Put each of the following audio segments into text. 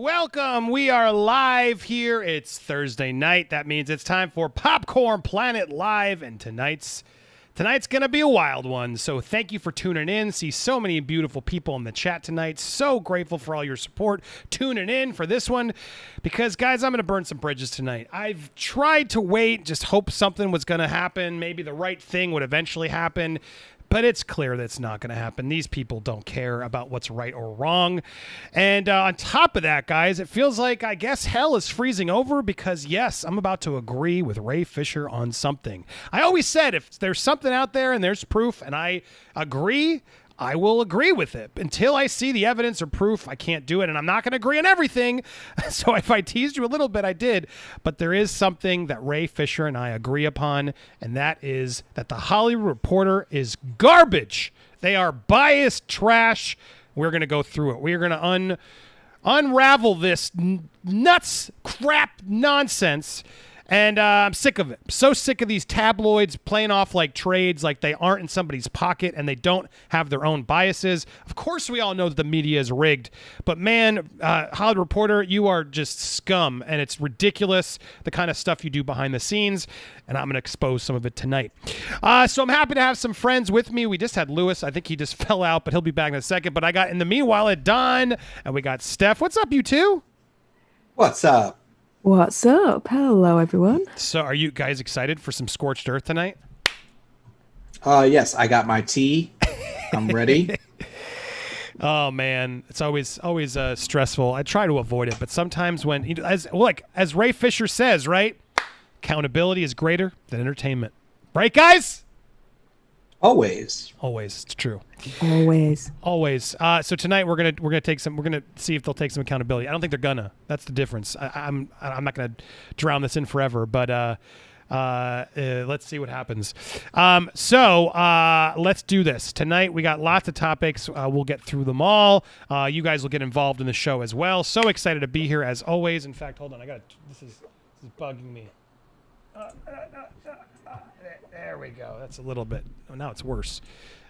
welcome. We are live here. It's Thursday night. That means it's time for Popcorn Planet Live, and tonight's going to be a wild one. So thank you for tuning in. See so many beautiful people in the chat tonight. So grateful for all your support tuning in for this one because, guys, I'm going to burn some bridges tonight. I've tried to wait, just hope something was going to happen. Maybe the right thing would eventually happen. But it's clear that it's not going to happen. These people don't care about what's right or wrong. And on top of that, guys, it feels like, I guess, hell is freezing over because, yes, I'm about to agree with Ray Fisher on something. I always said if there's something out there and there's proof and I agree, I will agree with it. Until I see the evidence or proof, I can't do it, and I'm not going to agree on everything. So if I teased you a little bit, I did. But there is something that Ray Fisher and I agree upon, and that is that the Hollywood Reporter is garbage. They are biased trash. We're going to go through it. We're going to unravel this nuts, crap nonsense. And I'm sick of it. So sick of these tabloids playing off like trades, like they aren't in somebody's pocket and they don't have their own biases. Of course, we all know that the media is rigged. But man, Hollywood Reporter, you are just scum. And it's ridiculous, the kind of stuff you do behind the scenes. And I'm going to expose some of it tonight. So I'm happy to have some friends with me. We just had Lewis. I think he just fell out, but he'll be back in a second. But I got, in the meanwhile, at Don, and we got Steph. What's up, you two? What's up? What's up? Hello, everyone. So are you guys excited for some scorched earth tonight? Yes, I got my tea. I'm ready. Oh man, it's always stressful. I try to avoid it, but sometimes when, as Ray Fisher says, right? Accountability is greater than entertainment. Right, guys? Always. Always. It's true. Always. So tonight we're gonna see if they'll take some accountability. I don't think they're gonna. That's the difference. I'm not gonna drown this in forever, but let's see what happens. So let's do this tonight. We got lots of topics. We'll get through them all. You guys will get involved in the show as well. So excited to be here as always. In fact, hold on. This is bugging me. There we go. That's a little bit. Oh, now it's worse.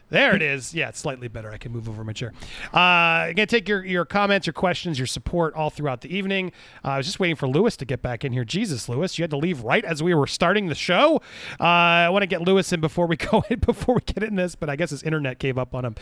There it is. Yeah, it's slightly better. I can move over my chair. I'm going to take your comments, your questions, your support all throughout the evening. I was just waiting for Lewis to get back in here. Jesus, Lewis, you had to leave right as we were starting the show. I want to get Lewis in before we get in this, but I guess his internet gave up on him.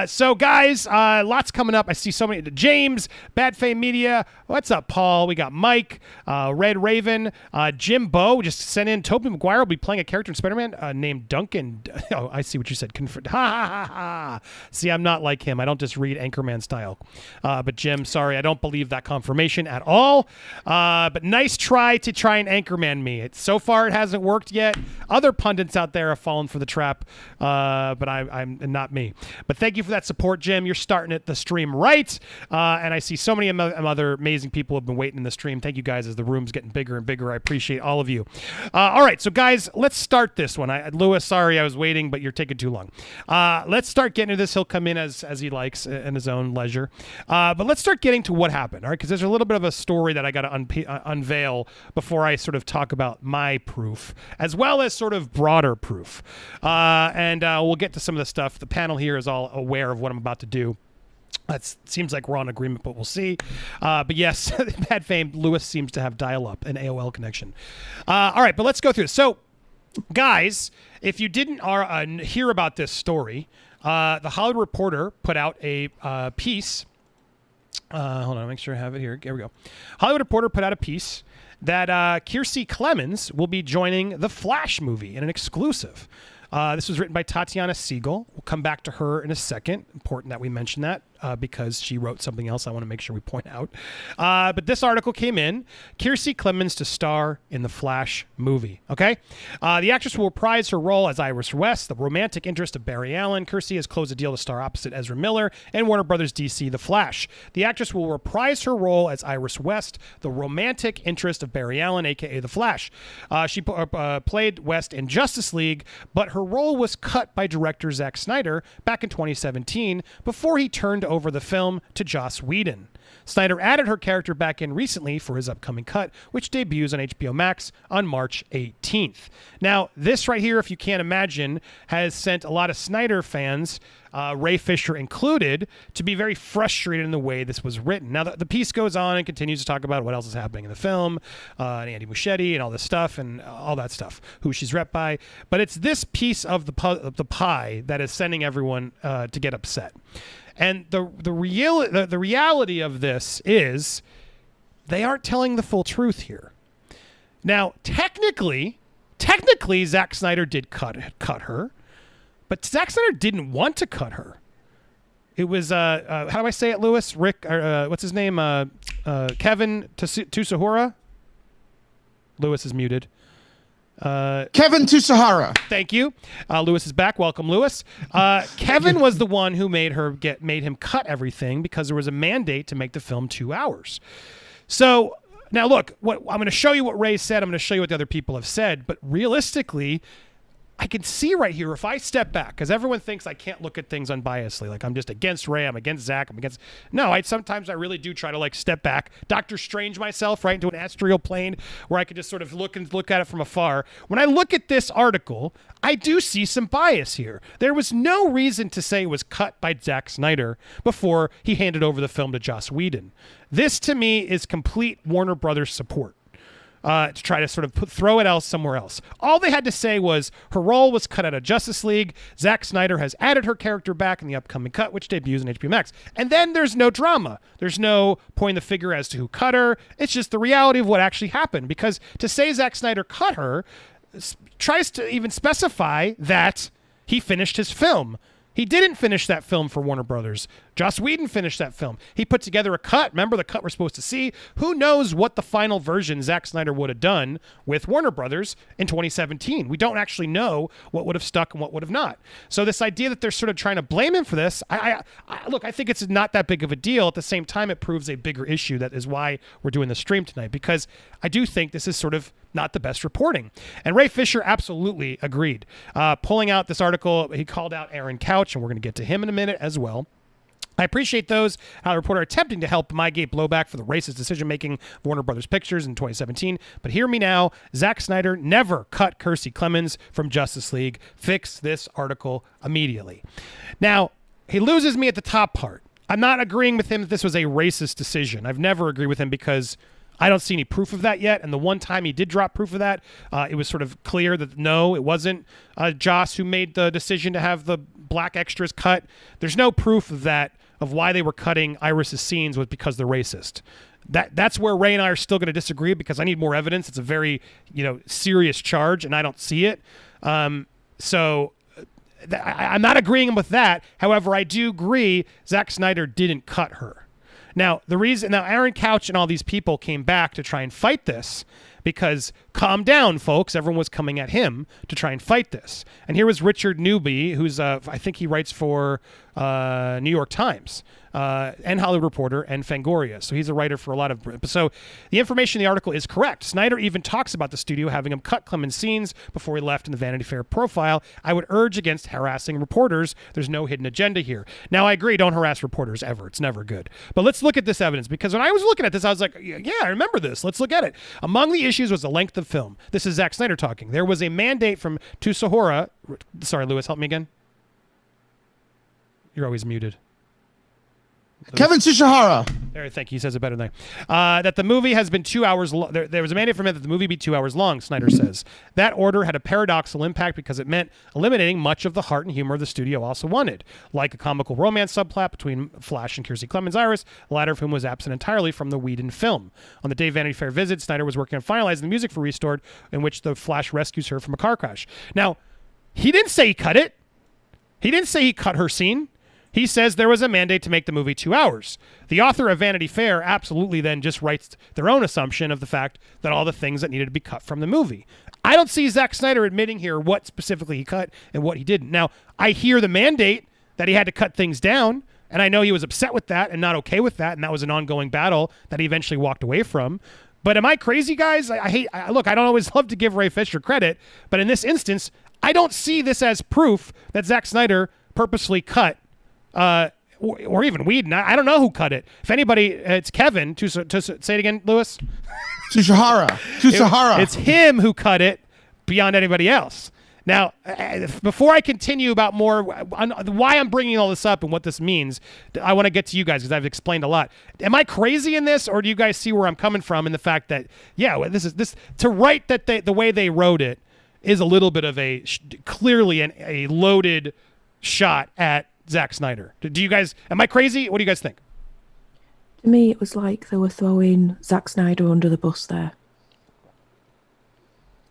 So, guys, lots coming up. I see so many. James, Bad Fame Media. What's up, Paul? We got Mike, Red Raven, Jim Bow just sent in. Tobey Maguire will be playing a character in Spider-Man named Duncan. Oh, I see what you said. Ha ha ha ha. See, I'm not like him. I don't just read Anchorman style. But Jim, sorry, I don't believe that confirmation at all. But nice try to try and Anchorman me. So far, it hasn't worked yet. Other pundits out there have fallen for the trap, but I'm not me. But thank you for that support, Jim. You're starting the stream right. And I see so many other amazing people have been waiting in the stream. Thank you guys as the room's getting bigger and bigger. I appreciate all of you. All right, so guys, let's start this one. Lewis, sorry I was waiting, but you're taking too long. Let's start getting to this. He'll come in as he likes in his own leisure. But let's start getting to what happened, all right? Because there's a little bit of a story that I got to unveil before I sort of talk about my proof, as well as sort of broader proof. And we'll get to some of the stuff. The panel here is all aware of what I'm about to do. That seems like we're on agreement, but we'll see. But yes, Bad Fame, Lewis seems to have dial-up, an AOL connection. All right, but let's go through this. So, guys, if you didn't hear about this story, the Hollywood Reporter put out a piece. Hold on, make sure I have it here. Here we go. Hollywood Reporter put out a piece that Kiersey Clemons will be joining the Flash movie in an exclusive. This was written by Tatiana Siegel. We'll come back to her in a second. Important that we mention that because she wrote something else I want to make sure we point out. But this article came in. Kiersey Clemons to star in the Flash movie. Okay? The actress will reprise her role as Iris West, the romantic interest of Barry Allen. Kiersey has closed a deal to star opposite Ezra Miller and Warner Brothers' DC The Flash. The actress will reprise her role as Iris West, the romantic interest of Barry Allen, a.k.a. The Flash. She played West in Justice League, but her role was cut by director Zack Snyder back in 2017 before he turned over the film to Joss Whedon. Snyder added her character back in recently for his upcoming cut, which debuts on HBO Max on March 18th. Now, this right here, if you can't imagine, has sent a lot of Snyder fans, Ray Fisher included, to be very frustrated in the way this was written. Now, the piece goes on and continues to talk about what else is happening in the film, and Andy Muschietti and all this stuff and all that stuff, who she's rep by. But it's this piece of the pie that is sending everyone to get upset. And the reality of this is they aren't telling the full truth here. Now, technically, Zack Snyder did cut her, but Zack Snyder didn't want to cut her. It was how do I say it, Lewis? Rick? What's his name? Kevin THR. Lewis is muted. Kevin THR. Thank you. Lewis is back. Welcome, Lewis. Kevin was the one who made him cut everything because there was a mandate to make the film 2 hours. So now look, I'm going to show you what Ray said. I'm going to show you what the other people have said. But realistically, I can see right here, if I step back, because everyone thinks I can't look at things unbiasedly, like I'm just against Ray, I'm against Zach, No, sometimes I really do try to like step back, Doctor Strange myself, right, into an astral plane where I could just sort of look at it from afar. When I look at this article, I do see some bias here. There was no reason to say it was cut by Zack Snyder before he handed over the film to Joss Whedon. This, to me, is complete Warner Brothers support. To try to sort of throw it else somewhere else. All they had to say was her role was cut out of Justice League. Zack Snyder has added her character back in the upcoming cut, which debuts on HBO Max. And then there's no drama. There's no pointing the finger as to who cut her. It's just the reality of what actually happened. Because to say Zack Snyder cut her tries to even specify that he finished his film. He didn't finish that film for Warner Brothers. Joss Whedon finished that film. He put together a cut. Remember the cut we're supposed to see? Who knows what the final version Zack Snyder would have done with Warner Brothers in 2017? We don't actually know what would have stuck and what would have not. So this idea that they're sort of trying to blame him for this, I think it's not that big of a deal. At the same time, it proves a bigger issue. That is why we're doing the stream tonight, because I do think this is sort of not the best reporting. And Ray Fisher absolutely agreed. Pulling out this article, he called out Aaron Couch, and we're going to get to him in a minute as well. I appreciate those reporter attempting to help mitigate blowback for the racist decision-making of Warner Brothers Pictures in 2017. But hear me now, Zack Snyder never cut Kiersey Clemons from Justice League. Fix this article immediately. Now, he loses me at the top part. I'm not agreeing with him that this was a racist decision. I've never agreed with him because I don't see any proof of that yet. And the one time he did drop proof of that, it was sort of clear that no, it wasn't Joss who made the decision to have the black extras cut. There's no proof of that, of why they were cutting Iris's scenes was because they're racist. That's where Ray and I are still going to disagree because I need more evidence. It's a very, serious charge, and I don't see it. So I'm not agreeing with that. However, I do agree Zack Snyder didn't cut her. Now, Aaron Couch and all these people came back to try and fight this because, calm down, folks, everyone was coming at him to try and fight this. And here was Richard Newby, who's, I think he writes for New York Times, and Hollywood Reporter, and Fangoria. So he's a writer for a lot of... So the information in the article is correct. Snyder even talks about the studio having him cut Clemens' scenes before he left in the Vanity Fair profile. I would urge against harassing reporters. There's no hidden agenda here. Now, I agree, don't harass reporters ever. It's never good. But let's look at this evidence, because when I was looking at this, I was like, yeah, I remember this. Let's look at it. Among the issues was the length of film. This is Zack Snyder talking. There was a mandate from THR. Sorry, Lewis, help me again. You're always muted. Kevin THR. There, thank you. He says it better than I. That the movie has been 2 hours long. There was a mandate from it that the movie be 2 hours long, Snyder says. That order had a paradoxical impact because it meant eliminating much of the heart and humor the studio also wanted, like a comical romance subplot between Flash and Kiersey Clemons Iris, the latter of whom was absent entirely from the Whedon film. On the day Vanity Fair visit, Snyder was working on finalizing the music for Restored, in which the Flash rescues her from a car crash. Now, he didn't say he cut it. He didn't say he cut her scene. He says there was a mandate to make the movie 2 hours. The author of Vanity Fair absolutely then just writes their own assumption of the fact that all the things that needed to be cut from the movie. I don't see Zack Snyder admitting here what specifically he cut and what he didn't. Now, I hear the mandate that he had to cut things down, and I know he was upset with that and not okay with that, and that was an ongoing battle that he eventually walked away from. But am I crazy, guys? Look, I don't always love to give Ray Fisher credit, but in this instance, I don't see this as proof that Zack Snyder purposely cut or even Whedon. I don't know who cut it. If anybody, it's Kevin. To say it again, Lewis. THR. It's him who cut it beyond anybody else. Now, before I continue about more why I'm bringing all this up and what this means, I want to get to you guys because I've explained a lot. Am I crazy in this, or do you guys see where I'm coming from in the fact that, this to write that the way they wrote it is a little bit of clearly a loaded shot at Zack Snyder. Do you guys? Am I crazy? What do you guys think? To me, it was like they were throwing Zack Snyder under the bus there.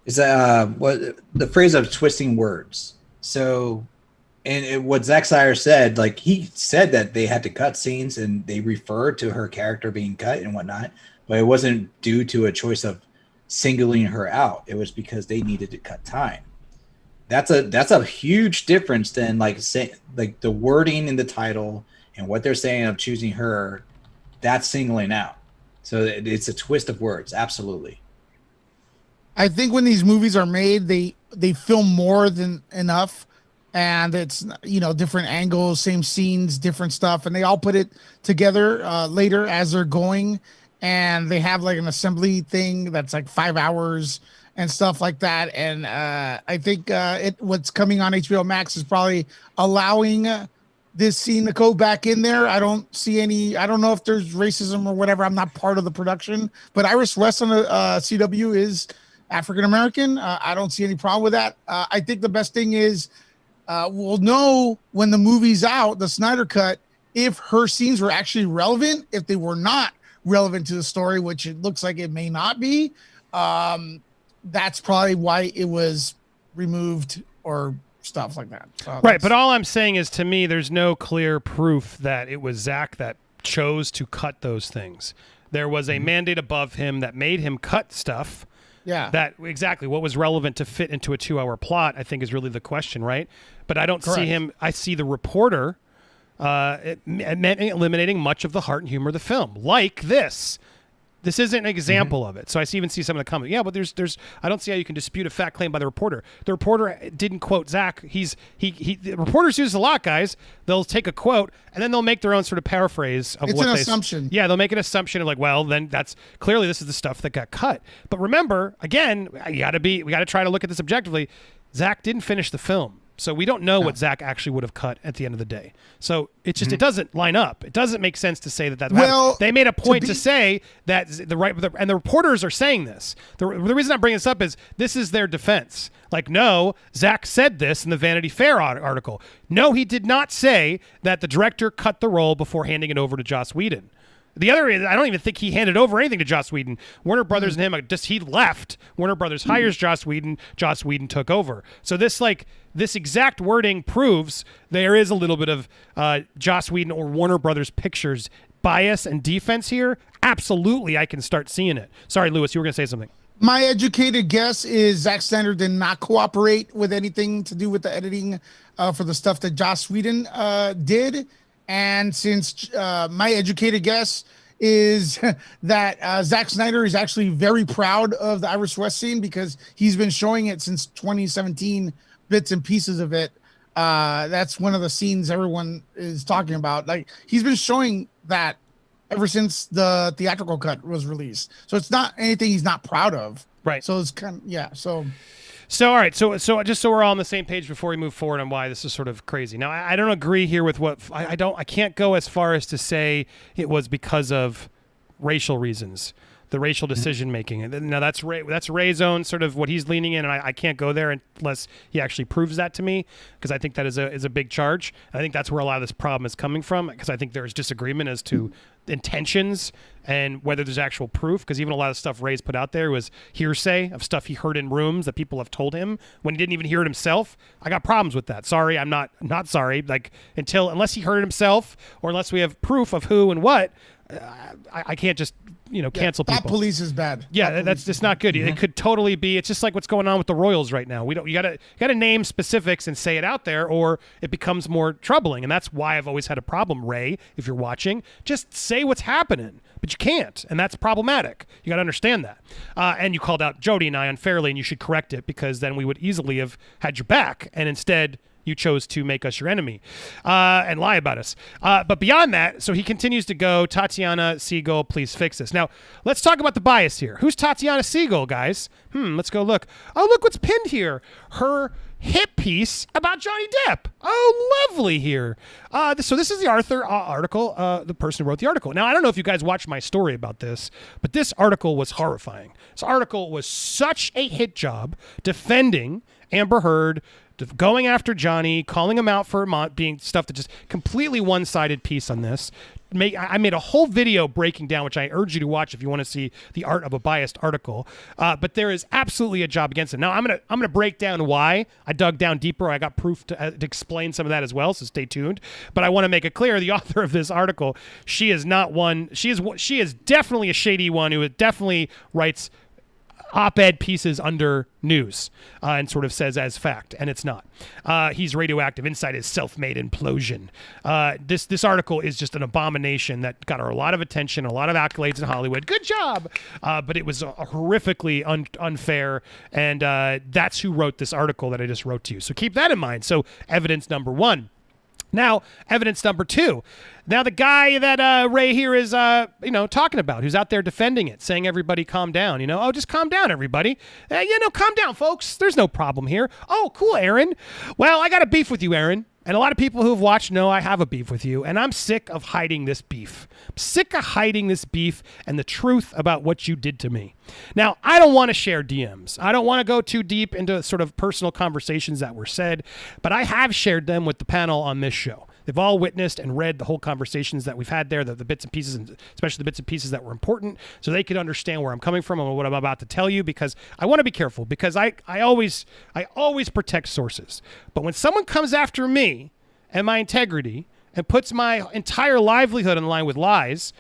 Is that what the phrase of twisting words? So, what Zack Snyder said, like he said that they had to cut scenes and they referred to her character being cut and whatnot, but it wasn't due to a choice of singling her out. It was because they needed to cut time. That's a huge difference than like the wording in the title and what they're saying of choosing her. That's singling out. So it's a twist of words. Absolutely. I think when these movies are made, they film more than enough, and it's different angles, same scenes, different stuff, and they all put it together later as they're going, and they have like an assembly thing that's like 5 hours and stuff like that. And I think what's coming on HBO Max is probably allowing this scene to go back in there. I don't see any. I don't know if there's racism or whatever. I'm not part of the production, but Iris West on the CW is African American. I don't see any problem with that. I think the best thing is we'll know when the movie's out, the Snyder Cut, if her scenes were actually relevant. If they were not relevant to the story, which it looks like it may not be, that's probably why it was removed or stuff like that. So right, but all I'm saying is, to me, there's no clear proof that it was Zack that chose to cut those things. There was a mandate above him that made him cut stuff. Yeah. That exactly what was relevant to fit into a 2-hour plot, I think, is really the question, right? But I don't see him. I see the reporter eliminating much of the heart and humor of the film, like this. This isn't an example of it. So I even see some of the comments. Yeah, but there's. I don't see how you can dispute a fact claim by the reporter. The reporter didn't quote Zack. The reporters use a lot, guys. They'll take a quote and then they'll make their own sort of paraphrase of it's what an they. Assumption. Yeah, they'll make an assumption of like, well, then that's clearly this is the stuff that got cut. But remember, again, we got to try to look at this objectively. Zack didn't finish the film. So we don't know what Zack actually would have cut at the end of the day. So it's just it doesn't line up. It doesn't make sense to say that. Well, they made a point to say that and the reporters are saying this. The reason I'm bringing this up is this is their defense. Like, no, Zack said this in the Vanity Fair article. No, he did not say that the director cut the role before handing it over to Joss Whedon. The other is, I don't even think he handed over anything to Joss Whedon. Warner Brothers and him, he left. Warner Brothers hires Joss Whedon. Joss Whedon took over. So this exact wording proves there is a little bit of Joss Whedon or Warner Brothers Pictures bias and defense here. Absolutely, I can start seeing it. Sorry, Lewis, you were going to say something. My educated guess is Zack Snyder did not cooperate with anything to do with the editing for the stuff that Joss Whedon did. And since my educated guess is that Zack Snyder is actually very proud of the Iris West scene because he's been showing it since 2017, bits and pieces of it. That's one of the scenes everyone is talking about. Like, he's been showing that ever since the theatrical cut was released. So it's not anything he's not proud of. Right. So it's kind of, So all right, so just so we're all on the same page before we move forward on why this is sort of crazy. Now, I don't agree here with what I can't go as far as to say it was because of racial reasons, the racial decision making. And now that's Ray's own sort of what he's leaning in, and I can't go there unless he actually proves that to me, because I think that is a big charge. I think that's where a lot of this problem is coming from, because I think there's disagreement as to intentions and whether there's actual proof, because even a lot of stuff Ray's put out there was hearsay of stuff he heard in rooms that people have told him when he didn't even hear it himself. I got problems with that. Sorry, I'm not sorry. Like, unless he heard it himself or unless we have proof of who and what, I can't just cancel people. That police is bad. Yeah, that's just not good. It could totally be. It's just like what's going on with the Royals right now. You gotta name specifics and say it out there, or it becomes more troubling. And that's why I've always had a problem, Ray. If you're watching, just say what's happening, but you can't, and that's problematic. You got to understand that. And you called out Jody and I unfairly, and you should correct it, because then we would easily have had your back, and instead you chose to make us your enemy and lie about us. But beyond that, so he continues to go, Tatiana Siegel, please fix this. Now, let's talk about the bias here. Who's Tatiana Siegel, guys? Let's go look. Oh, look what's pinned here. Her hit piece about Johnny Depp. Oh, lovely here. So this is the article, the person who wrote the article. Now, I don't know if you guys watched my story about this, but this article was horrifying. This article was such a hit job defending Amber Heard, going after Johnny, calling him out for being stuff that just completely one-sided piece on this. I made a whole video breaking down, which I urge you to watch if you want to see the art of a biased article. But there is absolutely a job against it. Now, I'm gonna break down why. I dug down deeper. I got proof to explain some of that as well, so stay tuned. But I want to make it clear, the author of this article, she is not one. She is definitely a shady one who definitely writes op-ed pieces under news and sort of says as fact, and it's not. He's radioactive inside his self-made implosion. This article is just an abomination that got her a lot of attention, a lot of accolades in Hollywood. Good job! But it was horrifically unfair, and that's who wrote this article that I just wrote to you. So keep that in mind. So evidence number one. Now, evidence number two. Now, the guy that Ray here is, talking about, who's out there defending it, saying, everybody calm down, oh, just calm down, everybody. Calm down, folks. There's no problem here. Oh, cool, Aaron. Well, I got a beef with you, Aaron. And a lot of people who have watched know I have a beef with you, and I'm sick of hiding this beef. I'm sick of hiding this beef and the truth about what you did to me. Now, I don't want to share DMs. I don't want to go too deep into sort of personal conversations that were said, but I have shared them with the panel on this show. They've all witnessed and read the whole conversations that we've had there, the bits and pieces, and especially the bits and pieces that were important, so they could understand where I'm coming from and what I'm about to tell you, because I want to be careful, because I always protect sources. But when someone comes after me and my integrity and puts my entire livelihood on the line with lies,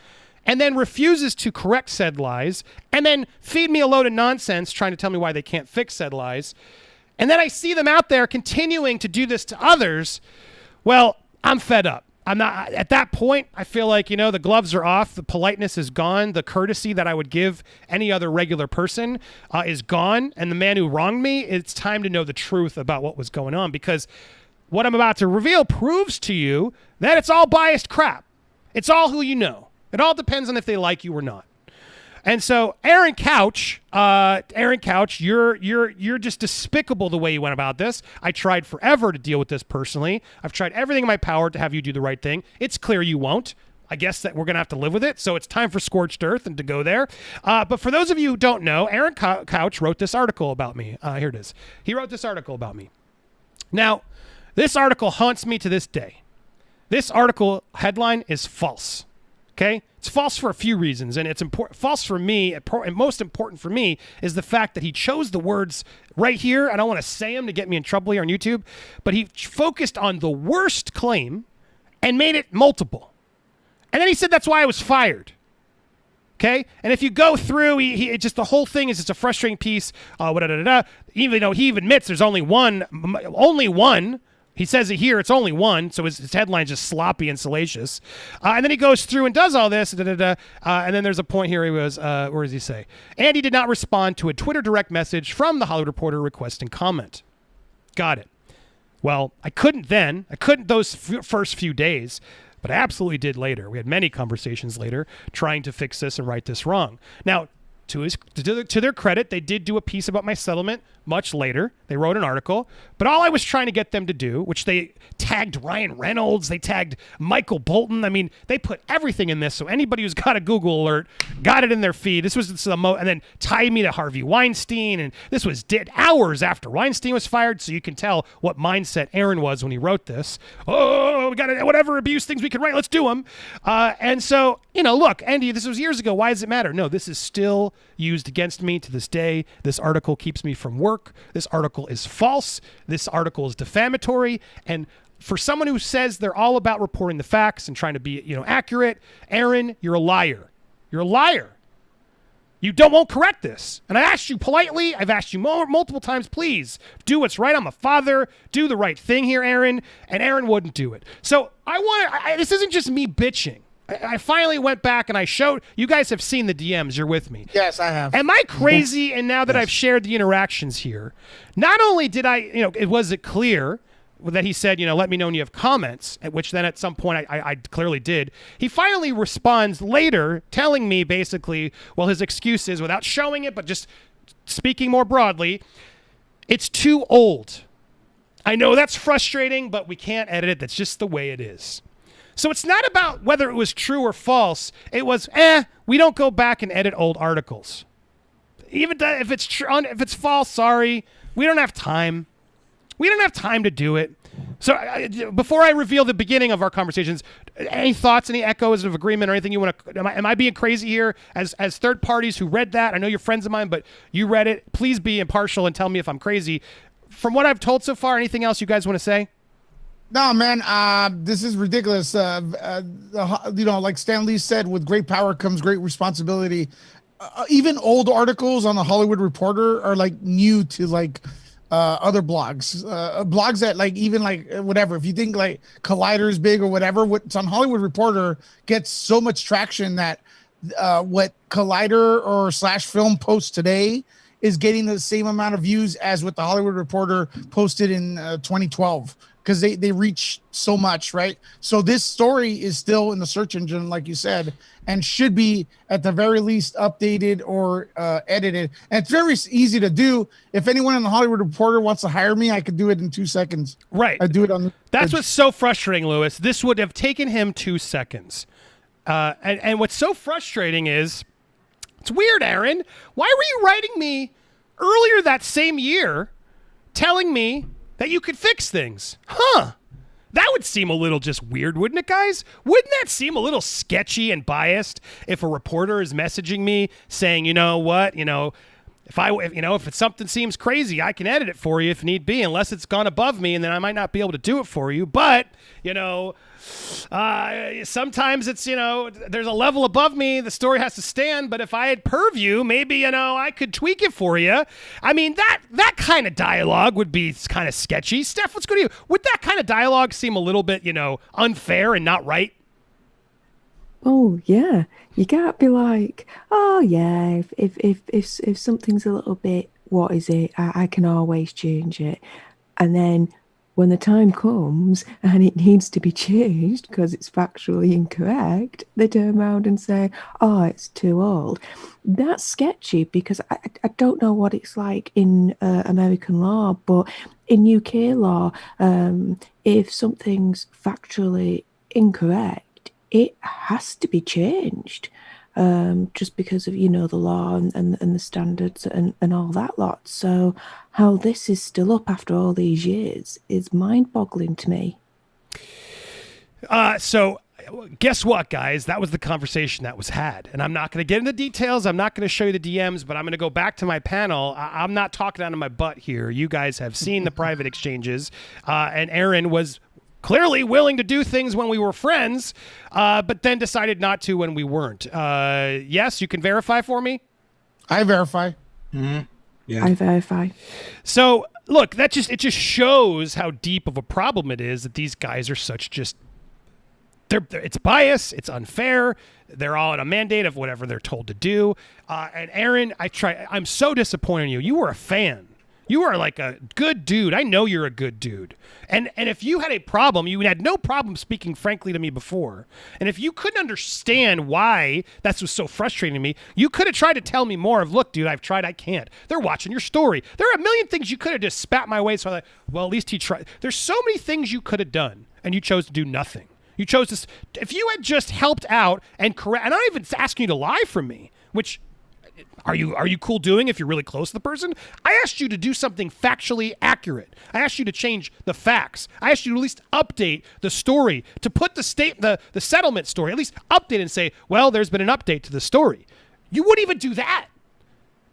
and then refuses to correct said lies, and then feed me a load of nonsense trying to tell me why they can't fix said lies, and then I see them out there continuing to do this to others, well, I'm fed up. I'm not at that point. I feel like, the gloves are off. The politeness is gone. The courtesy that I would give any other regular person is gone. And the man who wronged me, it's time to know the truth about what was going on, because what I'm about to reveal proves to you that it's all biased crap. It's all who you know. It all depends on if they like you or not. And so, Aaron Couch, you're just despicable the way you went about this. I tried forever to deal with this personally. I've tried everything in my power to have you do the right thing. It's clear you won't. I guess that we're going to have to live with it. So it's time for scorched earth and to go there. But for those of you who don't know, Aaron Couch wrote this article about me. Here it is. He wrote this article about me. Now, this article haunts me to this day. This article headline is false. Okay? It's false for a few reasons, and it's important. False for me, and most important for me, is the fact that he chose the words right here. I don't want to say them to get me in trouble here on YouTube, but he focused on the worst claim and made it multiple. And then he said that's why I was fired. Okay? And if you go through, he just the whole thing is just a frustrating piece. Even though he even admits there's only one. He says it here, it's only one, so his headline's just sloppy and salacious. And then he goes through and does all this, and then there's a point here he was, where does he say? Andy did not respond to a Twitter direct message from the Hollywood Reporter requesting comment. Got it. Well, I couldn't those first few days, but I absolutely did later. We had many conversations later trying to fix this and right this wrong. Now, to their credit, they did do a piece about my settlement much later. They wrote an article. But all I was trying to get them to do, which they tagged Ryan Reynolds, they tagged Michael Bolton. I mean, they put everything in this. So anybody who's got a Google alert got it in their feed. This was and then tied me to Harvey Weinstein. And this was hours after Weinstein was fired. So you can tell what mindset Aaron was when he wrote this. Oh, we got to, whatever abuse things we can write, let's do them. And so, look, Andy, this was years ago. Why does it matter? No, this is still used against me to this day. This article keeps me from work. This article is false. This article is defamatory. And for someone who says they're all about reporting the facts and trying to be, accurate, Aaron, you're a liar. You're a liar. You won't correct this. And I asked you politely. I've asked you multiple times, please do what's right. I'm a father. Do the right thing here, Aaron. And Aaron wouldn't do it. So this isn't just me bitching. I finally went back and I showed, you guys have seen the DMs, you're with me. Yes, I have. Am I crazy? And now that I've shared the interactions here, not only did was it clear that he said, let me know when you have comments, which then at some point I clearly did. He finally responds later telling me basically, well, his excuse is, without showing it, but just speaking more broadly, it's too old. I know that's frustrating, but we can't edit it. That's just the way it is. So it's not about whether it was true or false. It was, we don't go back and edit old articles. Even if it's true, if it's false, sorry, we don't have time. We don't have time to do it. So before I reveal the beginning of our conversations, any thoughts, any echoes of agreement or anything you want to, am I being crazy here as third parties who read that? I know you're friends of mine, but you read it. Please be impartial and tell me if I'm crazy. From what I've told so far, anything else you guys want to say? No, man, this is ridiculous. Like Stan Lee said, with great power comes great responsibility. Even old articles on the Hollywood Reporter are like new to like other blogs, blogs that like even like whatever. If you think like Collider is big or whatever, what's on Hollywood Reporter gets so much traction that what Collider or /Film posts today is getting the same amount of views as what the Hollywood Reporter posted in 2012, because they reach so much, right? So this story is still in the search engine, like you said, and should be at the very least updated or edited. And it's very easy to do. If anyone in the Hollywood Reporter wants to hire me, I could do it in 2 seconds. Right. I do it on. That's what's so frustrating, Lewis. This would have taken him 2 seconds. And what's so frustrating is, it's weird, Aaron. Why were you writing me earlier that same year telling me that you could fix things? Huh. That would seem a little just weird, wouldn't it, guys? Wouldn't that seem a little sketchy and biased if a reporter is messaging me saying, you know what, if it's something seems crazy, I can edit it for you if need be, unless it's gone above me, and then I might not be able to do it for you. But, sometimes it's, there's a level above me. The story has to stand. But if I had purview, maybe, I could tweak it for you. I mean, that kind of dialogue would be kind of sketchy. Steph, let's go to you. Would that kind of dialogue seem a little bit, unfair and not right? Oh yeah, you can't be like, oh yeah, if something's a little bit, what is it? I can always change it, and then when the time comes and it needs to be changed because it's factually incorrect, they turn around and say, oh, it's too old. That's sketchy, because I don't know what it's like in American law, but in UK law, if something's factually incorrect, it has to be changed, just because of, the law and the standards and all that lot. So how this is still up after all these years is mind-boggling to me. So guess what, guys? That was the conversation that was had. And I'm not going to get into details. I'm not going to show you the DMs, but I'm going to go back to my panel. I'm not talking out of my butt here. You guys have seen the private exchanges. And Aaron was clearly willing to do things when we were friends, but then decided not to when we weren't. Yes, you can verify for me? I verify. Mm-hmm. Yeah. I verify. So, look, it just shows how deep of a problem it is that these guys are such just... it's bias, it's unfair, they're all in a mandate of whatever they're told to do. And Aaron, I'm so disappointed in you. You were a fan. You are like a good dude. I know you're a good dude. And if you had a problem, you had no problem speaking frankly to me before. And if you couldn't understand why that was so frustrating to me, you could have tried to tell me more of, look, dude, I've tried, I can't. They're watching your story. There are a million things you could have just spat my way. So I'm like, well, at least he tried. There's so many things you could have done, and you chose to do nothing. You chose to, if you had just helped out and correct, and I'm not even asking you to lie for me, which... Are you cool doing if you're really close to the person? I asked you to do something factually accurate. I asked you to change the facts. I asked you to at least update the story, to put the settlement story, at least update and say, well, there's been an update to the story. You wouldn't even do that.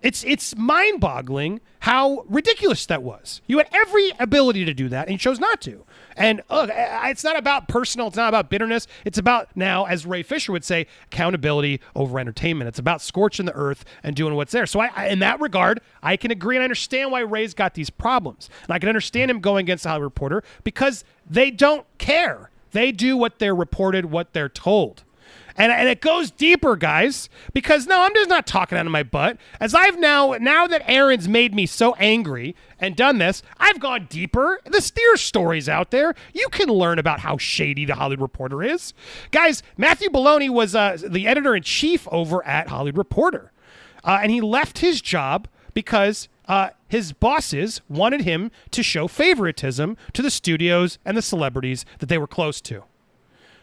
It's mind-boggling how ridiculous that was. You had every ability to do that, and you chose not to. And look, it's not about personal. It's not about bitterness. It's about, now, as Ray Fisher would say, accountability over entertainment. It's about scorching the earth and doing what's there. So in that regard, I can agree and understand why Ray's got these problems. And I can understand him going against the Hollywood Reporter, because they don't care. They do what they're reported, what they're told. And it goes deeper, guys, because no, I'm just not talking out of my butt. As I've now that Aaron's made me so angry and done this, I've gone deeper. There's stories out there. You can learn about how shady the Hollywood Reporter is. Guys, Matthew Bologna was the editor-in-chief over at Hollywood Reporter. And he left his job because his bosses wanted him to show favoritism to the studios and the celebrities that they were close to.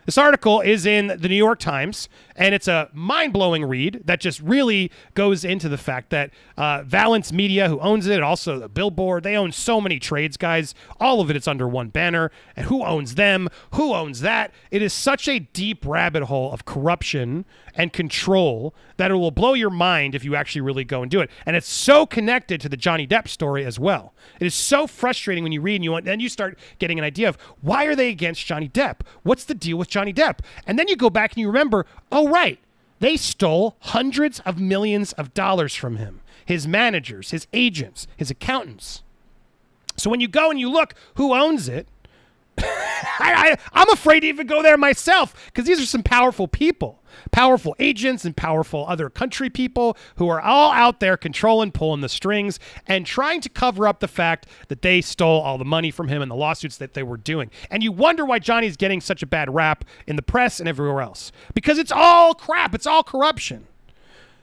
This article is in the New York Times, and it's a mind-blowing read that just really goes into the fact that Valence Media, who owns it, also the Billboard, they own so many trades, guys. All of it's under one banner. And who owns them? Who owns that? It is such a deep rabbit hole of corruption and control that it will blow your mind if you actually really go and do it. And it's so connected to the Johnny Depp story as well. It is so frustrating when you read and then you start getting an idea of why are they against Johnny Depp? What's the deal with Johnny Depp? And then you go back and you remember, oh, right, they stole hundreds of millions of dollars from him, his managers, his agents, his accountants. So when you go and you look who owns it, I'm afraid to even go there myself because these are some powerful people, powerful agents and powerful other country people who are all out there controlling, pulling the strings and trying to cover up the fact that they stole all the money from him and the lawsuits that they were doing. And you wonder why Johnny's getting such a bad rap in the press and everywhere else because it's all crap. It's all corruption.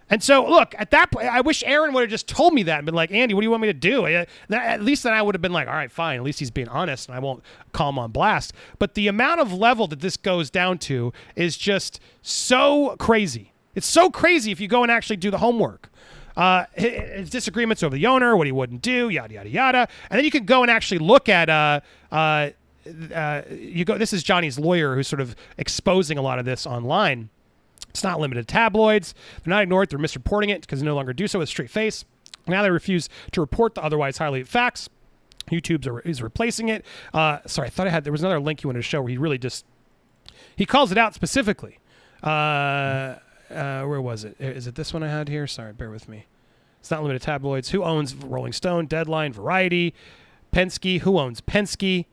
And so, look, at that point, I wish Aaron would have just told me that and been like, Andy, what do you want me to do? At least then I would have been like, all right, fine. At least he's being honest and I won't call him on blast. But the amount of level that this goes down to is just so crazy. It's so crazy if you go and actually do the homework. His disagreements over the owner, what he wouldn't do, yada, yada, yada. And then you can go and actually look at this is Johnny's lawyer who's sort of exposing a lot of this online. It's not limited to tabloids. They're not ignored. They're misreporting it because they no longer do so with a straight face. Now they refuse to report the otherwise highlighted facts. YouTube is replacing it. Sorry, I thought there was another link you wanted to show where he really he calls it out specifically. Where was it? Is it this one I had here? Sorry, bear with me. It's not limited to tabloids. Who owns Rolling Stone, Deadline, Variety, Penske? Who owns Penske?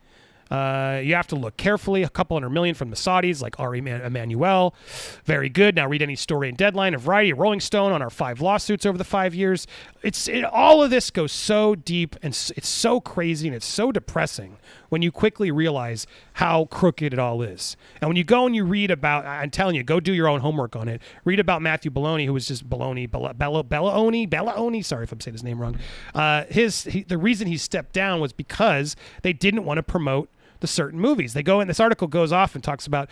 You have to look carefully. A couple $100 million from the Saudis, like Ari Emanuel. Very good. Now read any story in Deadline, a Variety, a Rolling Stone on our 5 lawsuits over the 5 years. All of this goes so deep and it's so crazy and it's so depressing when you quickly realize how crooked it all is. And when you go and you read about, I'm telling you, go do your own homework on it. Read about Matthew Bologna, who was just Bologna, Bellaoni. Sorry if I'm saying his name wrong. The reason he stepped down was because they didn't want to promote the certain movies. This article goes off and talks about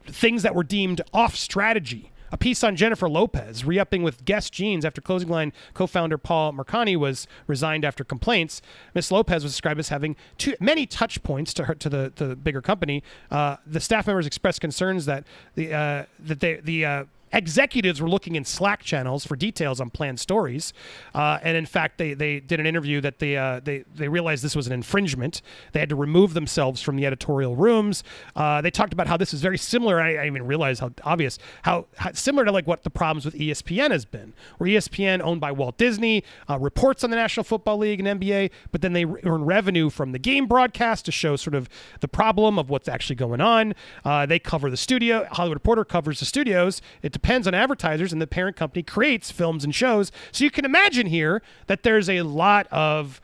things that were deemed off strategy. A piece on Jennifer Lopez re-upping with Guess Jeans after Closing Line co-founder Paul Mercani was resigned after complaints. Miss Lopez was described as having many touch points to the bigger company. The staff members expressed concerns that the executives were looking in Slack channels for details on planned stories, and in fact, they did an interview that they realized this was an infringement. They had to remove themselves from the editorial rooms. They talked about how this is very similar. I didn't even realize how obvious, how similar to like what the problems with ESPN has been, where ESPN, owned by Walt Disney, reports on the National Football League and NBA, but then they earn revenue from the game broadcast to show sort of the problem of what's actually going on. They cover the studio. Hollywood Reporter covers the studios. It depends on advertisers, and the parent company creates films and shows. So you can imagine here that there's a lot of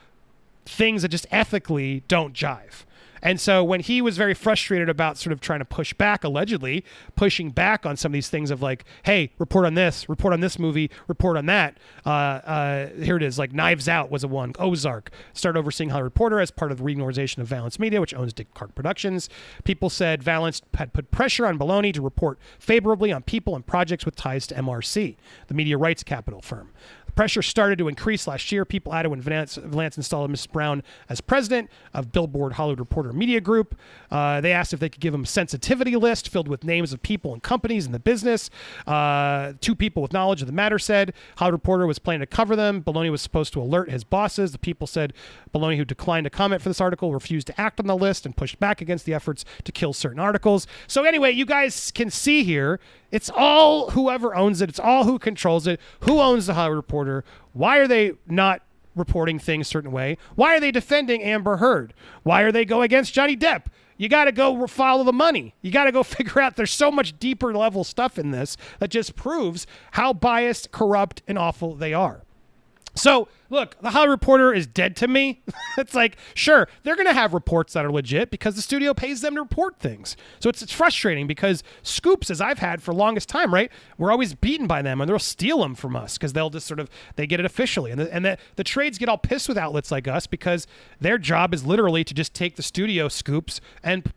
things that just ethically don't jive. And so when he was very frustrated about sort of trying to push back, allegedly pushing back on some of these things of like, hey, report on this movie, report on that. Here it is, like Knives Out was a one. Ozark started overseeing Hollywood Reporter as part of the reorganization of Valence Media, which owns Dick Clark Productions. People said Valence had put pressure on Bologna to report favorably on people and projects with ties to MRC, the media rights capital firm. Pressure started to increase last year. People added when Valence installed Mrs. Brown as president of Billboard Hollywood Reporter Media Group. They asked if they could give him a sensitivity list filled with names of people and companies in the business. 2 people with knowledge of the matter said Hollywood Reporter was planning to cover them. Bologna was supposed to alert his bosses. The people said Bologna, who declined to comment for this article, refused to act on the list and pushed back against the efforts to kill certain articles. So anyway, you guys can see here, it's all whoever owns it. It's all who controls it. Who owns the Hollywood Reporter? Why are they not reporting things a certain way? Why are they defending Amber Heard? Why are they going against Johnny Depp? you got to go follow the money. You got to go figure out there's so much deeper level stuff in this that just proves how biased, corrupt, and awful they are. So, look, the Hollywood Reporter is dead to me. It's like, sure, they're going to have reports that are legit because the studio pays them to report things. So it's frustrating because scoops, as I've had for longest time, right, we're always beaten by them and they'll steal them from us because they'll just sort of, they get it officially. And the trades get all pissed with outlets like us because their job is literally to just take the studio scoops and,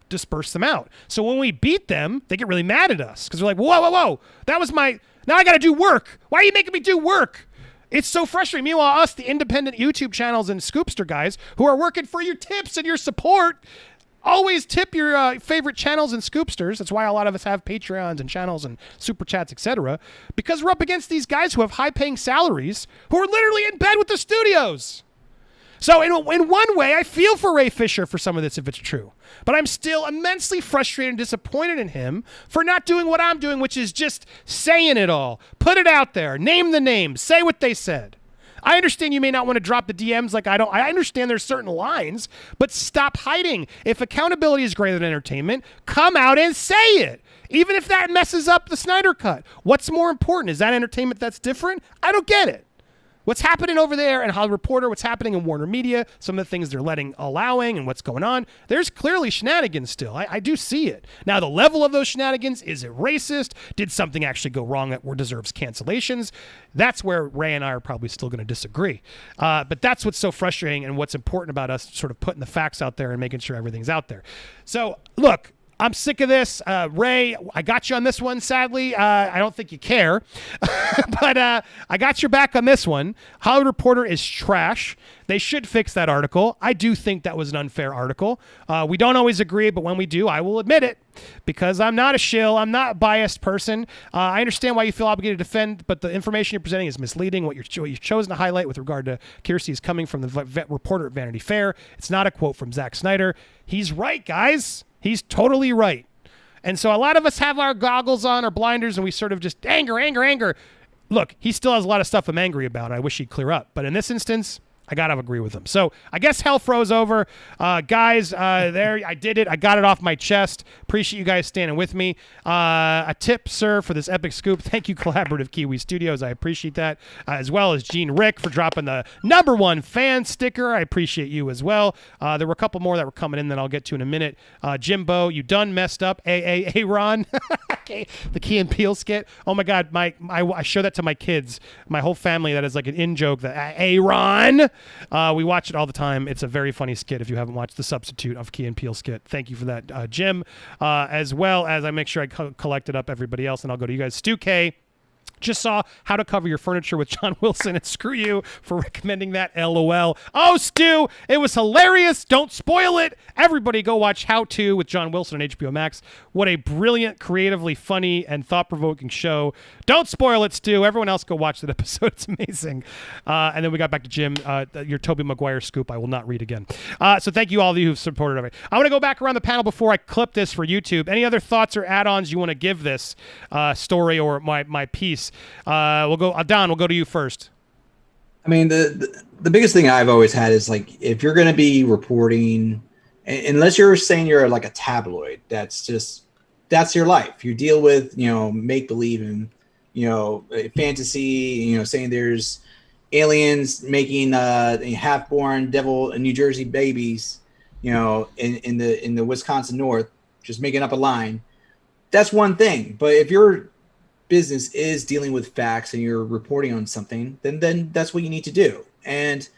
disperse them out. So when we beat them, they get really mad at us because they're like, whoa, that was now I got to do work. Why are you making me do work? It's so frustrating. Meanwhile, us, the independent YouTube channels and Scoopster guys who are working for your tips and your support, always tip your favorite channels and Scoopsters. That's why a lot of us have Patreons and channels and Super Chats, etc. Because we're up against these guys who have high-paying salaries who are literally in bed with the studios. So in one way, I feel for Ray Fisher for some of this if it's true. But I'm still immensely frustrated and disappointed in him for not doing what I'm doing, which is just saying it all. Put it out there. Name the names. Say what they said. I understand you may not want to drop the DMs like I don't. I understand there's certain lines, but stop hiding. If accountability is greater than entertainment, come out and say it. Even if that messes up the Snyder Cut. What's more important? Is that entertainment that's different? I don't get it. What's happening over there in Hollywood Reporter, what's happening in Warner Media, some of the things they're allowing and what's going on, there's clearly shenanigans still. I do see it. Now, the level of those shenanigans, is it racist? Did something actually go wrong that deserves cancellations? That's where Ray and I are probably still going to disagree. But that's what's so frustrating and what's important about us sort of putting the facts out there and making sure everything's out there. So, look, I'm sick of this. Ray, I got you on this one, sadly. I don't think you care. But I got your back on this one. Hollywood Reporter is trash. They should fix that article. I do think that was an unfair article. We don't always agree, but when we do, I will admit it. Because I'm not a shill. I'm not a biased person. I understand why you feel obligated to defend, but the information you're presenting is misleading. What you've chosen to highlight with regard to Kiersey is coming from the reporter at Vanity Fair. It's not a quote from Zack Snyder. He's right, guys. He's totally right. And so a lot of us have our goggles on, our blinders, and we sort of just anger. Look, he still has a lot of stuff I'm angry about. I wish he'd clear up. But in this instance, I got to agree with him. So I guess hell froze over. Guys, there, I did it. I got it off my chest. Appreciate you guys standing with me. A tip, sir, for this epic scoop. Thank you, Collaborative Kiwi Studios. I appreciate that. As well as Gene Rick for dropping the #1 fan sticker. I appreciate you as well. There were a couple more that were coming in that I'll get to in a minute. Jimbo, you done messed up. Ron. Okay. The Key and Peele skit. Oh, my God. I show that to my kids. My whole family, that is like an in-joke. That Ron. We watch it all the time. It's a very funny skit if you haven't watched the substitute of Key and Peele skit. Thank you for that, Jim. As well as I make sure I collected up everybody else, and I'll go to you guys. Stu K. Just saw How to Cover Your Furniture with John Wilson, and screw you for recommending that, LOL. Oh, Stu, it was hilarious. Don't spoil it. Everybody go watch How To with John Wilson on HBO Max. What a brilliant, creatively funny, and thought-provoking show. Don't spoil it, Stu. Everyone else go watch that episode. It's amazing. And then we got back to Jim, your Tobey Maguire scoop I will not read again. So thank you all of you who've supported it. I want to go back around the panel before I clip this for YouTube. Any other thoughts or add-ons you want to give this story or my piece? We'll go, Don, we'll go to you first. I mean, the biggest thing I've always had is, like, if you're going to be reporting, unless you're saying you're like a tabloid, that's your life. You deal with, make believe and, fantasy, saying there's aliens making half-born devil New Jersey babies, in the Wisconsin North, just making up a line. That's one thing. But if your business is dealing with facts and you're reporting on something, then that's what you need to do. And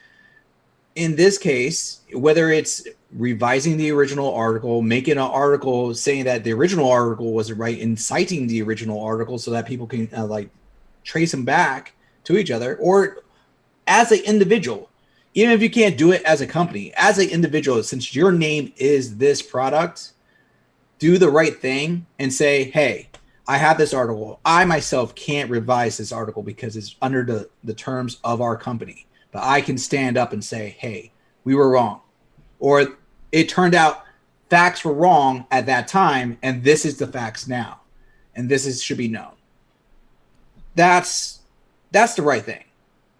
in this case, whether it's revising the original article, making an article saying that the original article wasn't right, and citing the original article so that people can trace them back to each other, or as an individual, even if you can't do it as a company, as an individual, since your name is this product, do the right thing and say, hey, I have this article. I myself can't revise this article because it's under the terms of our company. But I can stand up and say, hey, we were wrong. Or it turned out facts were wrong at that time, and this is the facts now. And should be known. That's the right thing.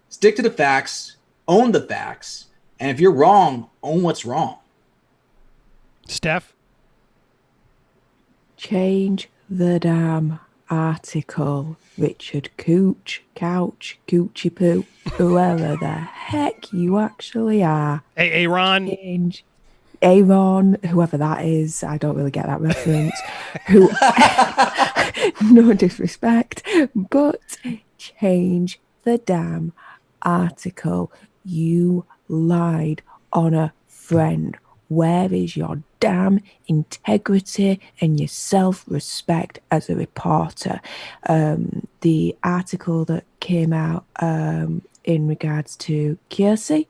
Stick to the facts, own the facts, and if you're wrong, own what's wrong. Steph? Change the damn article. Richard Coochie Poo, whoever the heck you actually are. Aaron? Change Aaron, whoever that is. I don't really get that reference. Who? No disrespect, but change the damn article. You lied on a friend. Where is your damn integrity and your self-respect as a reporter? The article that came out in regards to Kiersey,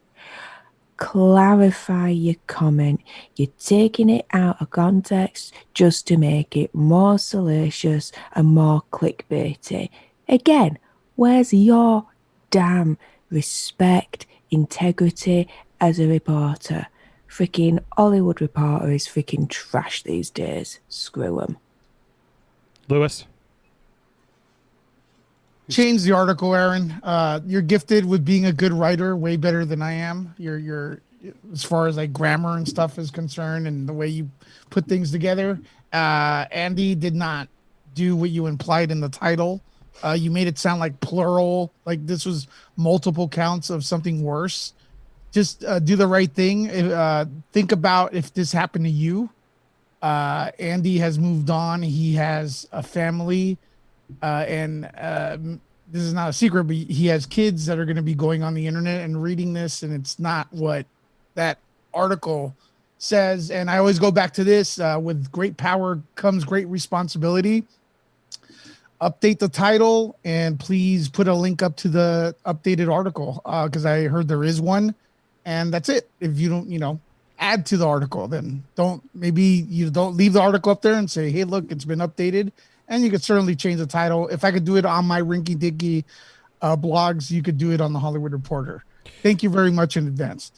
clarify your comment. You're taking it out of context just to make it more salacious and more clickbaity. Again, where's your damn respect, integrity as a reporter? Freaking Hollywood Reporter is freaking trash these days. Screw them. Lewis? Change the article, Aaron. You're gifted with being a good writer, way better than I am. You're as far as like grammar and stuff is concerned, and the way you put things together. Andy did not do what you implied in the title. You made it sound like plural, like this was multiple counts of something worse. Just do the right thing. Think about if this happened to you. Andy has moved on. He has a family. And this is not a secret, but he has kids that are going to be going on the internet and reading this, and it's not what that article says. And I always go back to this, with great power comes great responsibility. Update the title and please put a link up to the updated article, because I heard there is one, and that's it. If you don't, add to the article, then maybe you don't leave the article up there and say, hey, look, it's been updated. And you could certainly change the title. If I could do it on my Rinky Dinky blogs, you could do it on the Hollywood Reporter. Thank you very much in advance.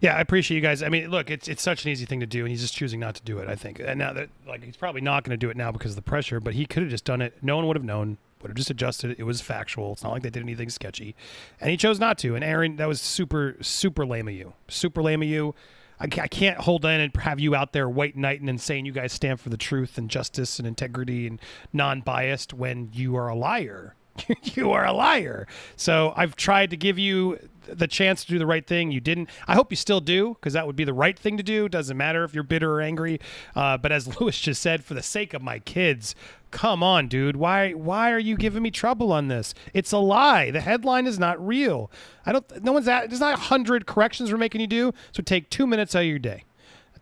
Yeah, I appreciate you guys. I mean, look, it's such an easy thing to do, and he's just choosing not to do it, I think. And now that, he's probably not going to do it now because of the pressure, but he could have just done it. No one would have known, would have just adjusted it. It was factual. It's not like they did anything sketchy. And he chose not to. And Aaron, that was super, super lame of you. Super lame of you. I can't hold in and have you out there white knighting and saying you guys stand for the truth and justice and integrity and non-biased when you are a liar. You are a liar. So I've tried to give you the chance to do the right thing. You didn't. I hope you still do, because that would be the right thing to do. Doesn't matter if you're bitter or angry. But as Lewis just said, for the sake of my kids, come on, dude. Why are you giving me trouble on this? It's a lie. The headline is not real. There's not 100 corrections we're making you do. So take 2 minutes out of your day.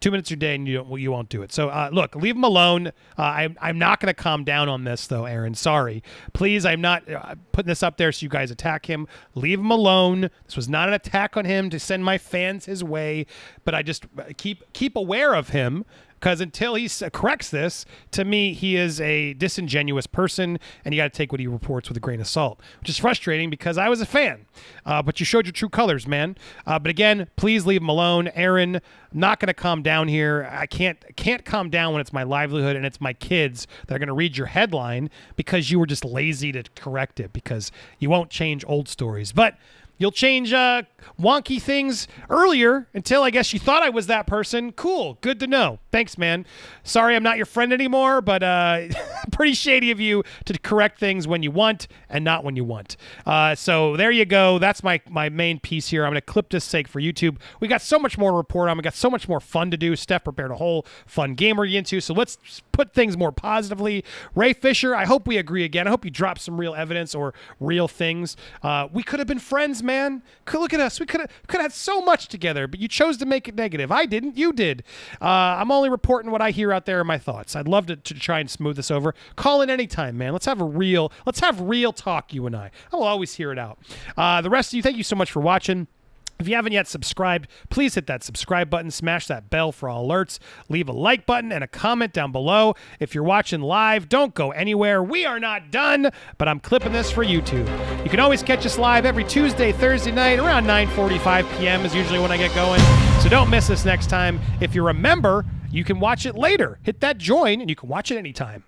2 minutes a day, and you won't do it. So look, leave him alone. I'm not going to calm down on this, though, Aaron. Sorry. Please, I'm not putting this up there so you guys attack him. Leave him alone. This was not an attack on him to send my fans his way, but I just keep aware of him. Because until he corrects this, to me, he is a disingenuous person, and you got to take what he reports with a grain of salt, which is frustrating because I was a fan. But you showed your true colors, man. But again, please leave him alone. Aaron, not going to calm down here. I can't calm down when it's my livelihood and it's my kids that are going to read your headline because you were just lazy to correct it, because you won't change old stories. But you'll change wonky things earlier until I guess you thought I was that person. Cool. Good to know. Thanks, man. Sorry I'm not your friend anymore, but pretty shady of you to correct things when you want and not when you want. So there you go. That's my main piece here. I'm going to clip this sake for YouTube. We got so much more to report on. We got so much more fun to do. Steph prepared a whole fun game we're into. So let's put things more positively. Ray Fisher, I hope we agree again. I hope you drop some real evidence or real things. We could have been friends, man. Look at us. We could have had so much together, but you chose to make it negative. I didn't. You did. I'm only reporting what I hear out there in my thoughts. I'd love to try and smooth this over. Call in anytime, man. Let's have real talk, you and I. I will always hear it out. The rest of you, thank you so much for watching. If you haven't yet subscribed, please hit that subscribe button, smash that bell for all alerts, leave a like button and a comment down below. If you're watching live, don't go anywhere. We are not done, but I'm clipping this for YouTube. You can always catch us live every Tuesday, Thursday night around 9:45 p.m. is usually when I get going. So don't miss us next time. If you're a member, you can watch it later. Hit that join and you can watch it anytime.